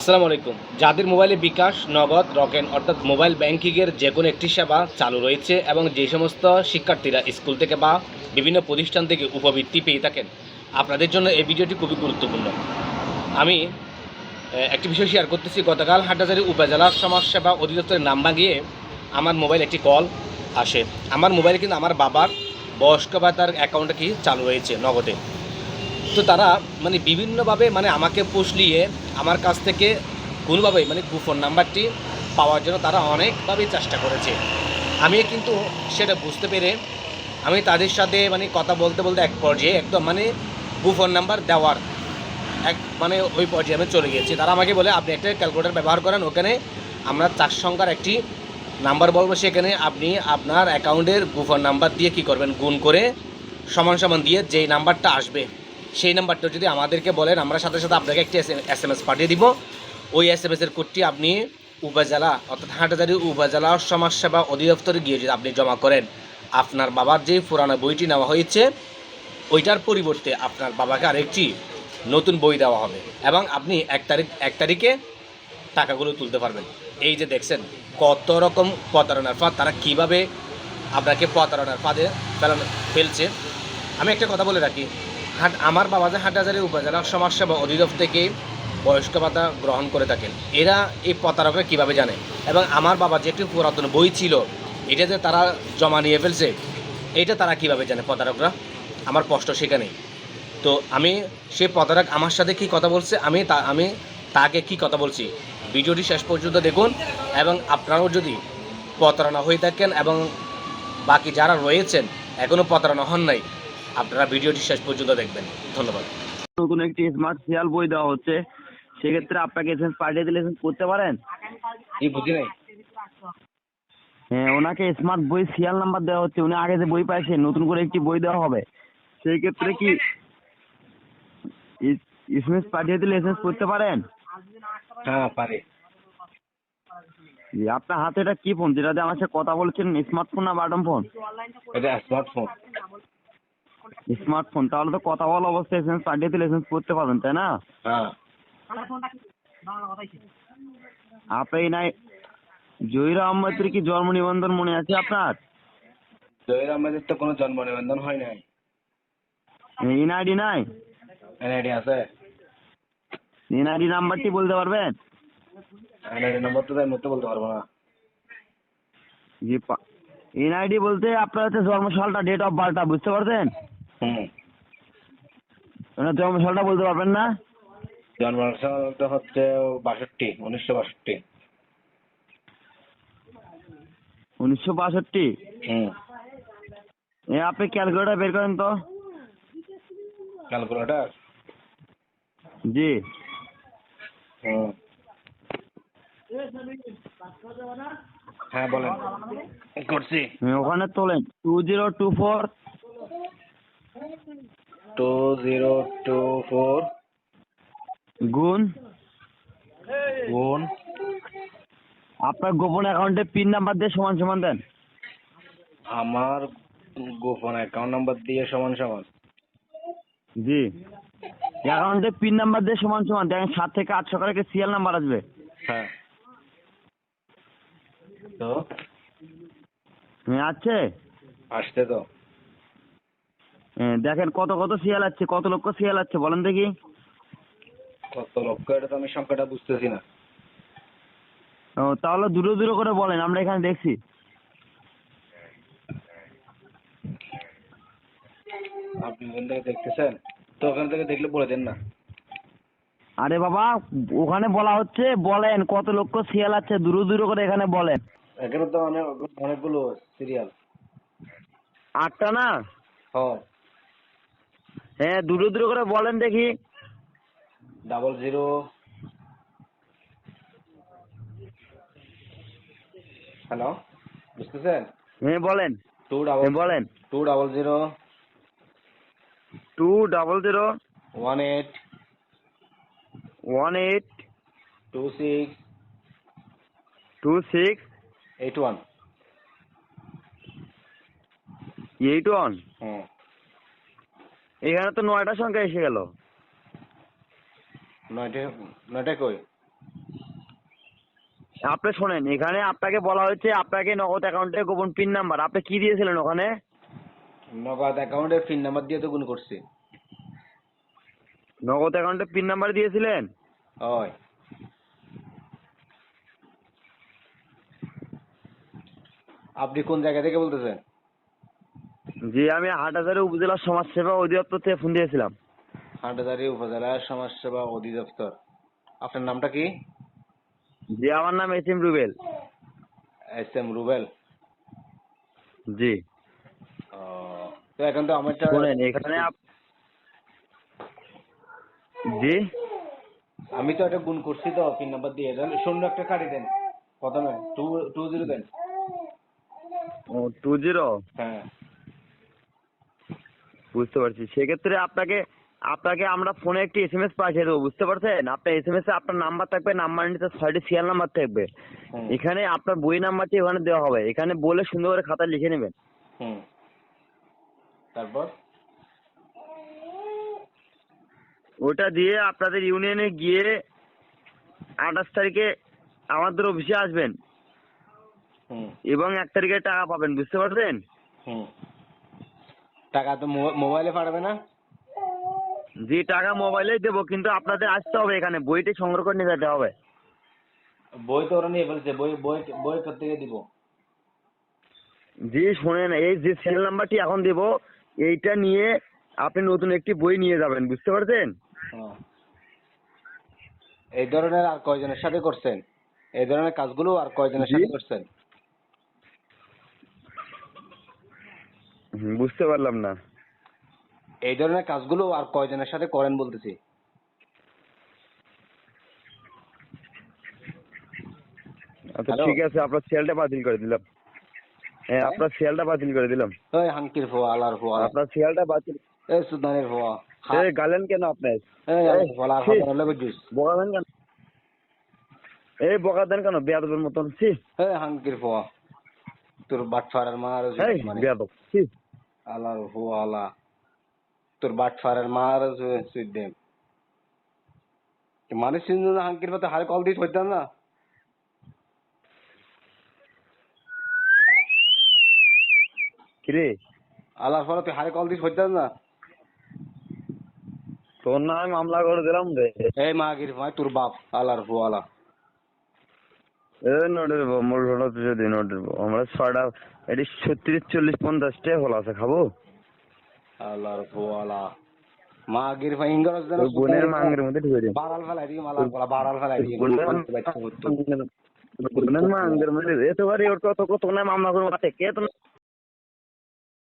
আসসালামু আলাইকুম। যাদের মোবাইলে বিকাশ, নগদ, রকেন অর্থাৎ মোবাইল ব্যাংকিংয়ের যে কোনো একটি সেবা চালু রয়েছে এবং যে সমস্ত শিক্ষার্থীরা স্কুল থেকে বা বিভিন্ন প্রতিষ্ঠান থেকে উপবৃত্তি পেয়ে থাকেন, আপনাদের জন্য এই ভিডিওটি খুবই গুরুত্বপূর্ণ। আমি একটি বিষয় শেয়ার করতেছি। গতকাল হাটহাজারী উপজেলা সমাজসেবা অধিদপ্তরের নাম্বার গিয়ে আমার মোবাইল একটি কল আসে। আমার মোবাইলে কিন্তু আমার বাবার বয়স্ক ভাতার অ্যাকাউন্টটা কি চালু রয়েছে নগদে। তো তারা বিভিন্নভাবে আমাকে পুষলিয়ে আমার কাছ থেকে কোনোভাবেই গোপন নাম্বারটি পাওয়ার জন্য তারা অনেকভাবেই চেষ্টা করেছে। আমি কিন্তু সেটা বুঝতে পেরে আমি তাদের সাথে কথা বলতে বলতে এক পর্যায়ে একদম গোপন নাম্বার দেওয়ার ওই পর্যায়ে আমি চলে গিয়েছি। তারা আমাকে বলে, আপনি একটা ক্যালকুলেটর ব্যবহার করেন, ওখানে আমরা 4 সংখ্যার একটি নাম্বার বলবো, সেখানে আপনি আপনার অ্যাকাউন্টের গোপন নাম্বার দিয়ে কি করবেন, গুণ করে সমান সমান দিয়ে যেই নাম্বারটা আসবে সেই নাম্বারটা যদি আমাদেরকে বলেন, আমরা সাথে সাথে আপনাকে একটি SMS পাঠিয়ে দিব। ওই SMS-এর কোডটি আপনি উপজেলা অর্থাৎ হাটহাজারী উপজেলা সমাজসেবা অধিদপ্তরে গিয়ে যদি আপনি জমা করেন, আপনার বাবার যে পুরানো বইটি নেওয়া হয়েছে ওইটার পরিবর্তে আপনার বাবাকে আরেকটি নতুন বই দেওয়া হবে এবং আপনি এক তারিখে টাকাগুলো তুলতে পারবেন। এই যে দেখছেন কত রকম প্রতারণার ফাঁদ, তারা কীভাবে আপনাকে প্রতারণার ফাঁদে ফেলছে। আমি একটা কথা বলে রাখি, আমার বাবা যে হাটহাজারী উপজেলা সমাজসেবা অধিদপ্তর থেকে বয়স্ক ভাতা গ্রহণ করে থাকেন, এরা এই প্রতারকরা কীভাবে জানে এবং আমার বাবা যে একটি পুরাতন বই ছিল এটা যে তারা জমা নিয়ে ফেলছে এটা তারা কীভাবে জানে প্রতারকরা? আমার প্রশ্ন সেখানেই। তো আমি সে প্রতারক আমার সাথে কী কথা বলছে, আমি তাকে কি কথা বলছি, ভিডিওটি শেষ পর্যন্ত দেখুন। এবং আপনারাও যদি প্রতারণা হয়ে থাকেন এবং বাকি যারা রয়েছেন এখনও প্রতারণা হন নাই, আপনারা ভিডিওটি শেষ পর্যন্ত দেখবেন। ধন্যবাদ। নতুন একটি স্মার্ট সিরিয়াল বই দেওয়া হচ্ছে, সেক্ষেত্রে আপনাকে এসএমএস পাঠিয়ে দিলে এসএমএস করতে পারেন। বুঝি নাই। হ্যাঁ, ওনাকে স্মার্ট বই সিরিয়াল নাম্বার দেওয়া হচ্ছে, উনি আগে যে বই পাইছেন নতুন করে একটি বই দেওয়া হবে, সেই ক্ষেত্রে কি এসএমএস পাঠিয়ে দিলে এসএমএস করতে পারেন? হ্যাঁ পারে। জি, আপনার হাতে এটা কি ফোন যেটাতে আমার সাথে কথা বলছেন, স্মার্টফোন না বাটন ফোন? এটা স্মার্টফোন। স্মার্টফোন, তাহলে তো কথা বলা অবস্থায় এসএমএস পাঠিয়ে দিলে এসএমএস করতে পারবেন, তাই না? হ্যাঁ। আপনি নাই জহির আহমেদের কি জন্ম নিবন্ধন মনে আছে আপনার? জহির আহমেদের তো কোনো জন্ম নিবন্ধন হয় নাই। এনআইডি নাই? এনআইডি আছে। এনআইডি নাম্বারটি বলতে পারবেন? এনআইডি নম্বর তো তাই মতো বলতে পারবো না। জি, এনআইডি বলতে আপনার হচ্ছে জন্মসালটা, ডেট অফ বার্থটা বুঝতে পারছেন? হুম। ওনার জন্মসালটা বলতে পারবেন না? জন্মসালটা হচ্ছে 1962। 1962? হুম। আপনি ক্যালকুলেটর বের করেন তো। ক্যালকুলেটর। জি। হুম। হ্যাঁ বলেন। করছি। ওখানে তোলেন 2024 2024 গুণ গুণ আপনার গোপন অ্যাকাউন্টে পিন নাম্বার দিয়ে সমান সমান দেন। আমার গোপন অ্যাকাউন্ট নাম্বার দিয়ে সমান সমান। জি, অ্যাকাউন্টে পিন নাম্বার দিয়ে সমান সমান দেখেন, 7 থেকে 8 সকালে একটা সিরিয়াল নাম্বার আসবে। হ্যাঁ। তো আছে আসছে তো। দেখেন কত কত সিরিয়াল আছে, কত লক্ষ সিরিয়াল আছে বলেন দেখি। কত লক্ষ এটা তো আমি সংখ্যাটা বুঝতেছি না। ও, তাহলে দুটো দুটো করে বলেন, আমরা এখানে দেখছি। আপনি ওখান থেকে দেখতেছেন তো, ওখান থেকে দেখলে বলে দেন না। আরে বাবা, ওখানে বলা হচ্ছে, বলেন কত লক্ষ সিরিয়াল আছে, দুটো দুটো করে এখানে বলেন। এখানে তো অনেকগুলো সিরিয়াল। 8টা না? হ্যাঁ। হ্যাঁ, দুটো দুটো করে বলেন দেখি। 00। হ্যালো, বুঝতেছেন? হ্যাঁ বলেন। 200 বলেন 200 200 18 18 26 26 81। 81। হুম। এখানে তো 9টা সংখ্যা এসে গেল। নয়টা নয়টা কই? আপনি শোনেন, এখানে আপনাকে বলা হয়েছে আপনাকে নগদ অ্যাকাউন্টে গোপন পিন নাম্বার, আপনি কি দিয়েছিলেন ওখানে? নগদ অ্যাকাউন্টের পিন নাম্বার দিয়ে তো গুণ করছি। নগদ অ্যাকাউন্টে পিন নাম্বার দিয়েছিলেন? হয়। আপনি কোন জায়গা থেকে বলতেছেন? জি, আমি হাটহাজারী উপজেলা সমাজসেবা অধিদপ্তর থেকে ফোন দিয়েছিলাম। হাটহাজারী উপজেলা সমাজসেবা অধিদপ্তর। আপনার নামটা কি? জি, আমার নাম S M Rubel. SM Rubel. জি। ও, তো এখন তো আমার শোনেন, এখানে জি, আমি তো একটা গুণ করছি তো পিন নাম্বার দিয়ে দেন, শূন্য একটা কাটি দেন প্রথমে, 220 দেন। ও 20। হ্যাঁ। বুঝতে পারছি। সেক্ষেত্রে আপনাকে আপনাকে আমরা ফোনে একটি SMS পাঠিয়ে দেবো, বুঝতে পারছেন? আপনার SMS এ আপনার নাম্বার থাকবে, নাম্বার নিতে 6টি সিরিয়াল নাম্বার থাকবে। হুম। এখানে আপনার বই নাম্বারটি ওখানে দেওয়া হবে, এখানে বলে সুন্দর করে খাতায় লিখে নেবেন। হুম। তারপর ওটা দিয়ে আপনাদের ইউনিয়নে গিয়ে 28 তারিখে আমাদের অফিসে আসবেন হুম। এবং 1 তারিখে টাকা পাবেন, বুঝতে পারছেন? হুম। টাকা তো মোবাইলে পাঠাবে না? জি, টাকা মোবাইলেই দেবো, কিন্তু আপনাদের আসতে হবে, এখানে বইটি সংগ্রহ করে নিয়ে যেতে হবে। বই তো ওরা নিয়ে ফেলছে, বই বই বই কোথেকে দিব? জি শোনেন, এই যে সিরিয়াল নাম্বারটি এখন দেবো, এইটা নিয়ে আপনি নতুন একটি বই নিয়ে যাবেন, বুঝতে পারছেন? হ্যাঁ। এই ধরনের আর কয়জনের সাথে করছেন? এই ধরনের কাজগুলো আর কয়জনের জি? সাথে করছেন? বুঝতে পারলাম না। এই ধরনের কাজগুলো আর কয়জনের সাথে করেন বলতেছি। আচ্ছা হ্যালো। ঠিক আছে, আপনার সিরিয়ালটা বাতিল করে দিলাম। হ্যাঁ, আপনার সিরিয়ালটা বাতিল করে দিলাম। ওই হাঙ্কির ফোয়া, আলার ফোয়া, আপনার সিরিয়ালটা বাতিল। এই সুদানের ফোয়া, এই গালেন কেন আপনি? এই এই, আলার ফোয়া, আর ছি, হাজার লাগে জুস। বকা দেন কেন? এই বকা দেন কেন বেয়াদবের মতন? ছি, এই হাঙ্কির ফোয়া, তোর বাটফারের মার এই মানে বেয়াদব, ছি। আলার ফোয়া আলা, তোর বাটফারের মার সুইট দেম। মানুষ চিনতো না হাঙ্কির পথে হারে কল দিয়ে হইতাম না। কিরে, আলার ফলে তুই হারে কল দিয়ে হইতাম না। তোর নামে মামলা করে দিলাম রে। এই মাগির ভাই তোর বাপ আলার ফোয়া আলা। এ নোটের মোর ঘোড়া তুই দিন নোটের আমরা 6টা, এটি 36, 40, 50টা হল আছে, খাবো? আলার ফোয়া আলা মাগির ভাই ইংরেজ তোর বোনের মাঙ্গের মধ্যে ঢুকে দিন। বারাল ফেলাই দিই মালার ফোলা বারাল ফেলাই দিই। বোনের মাঙ্গের মধ্যে এত বারে ওর কত কত না মামলা করবো কে তো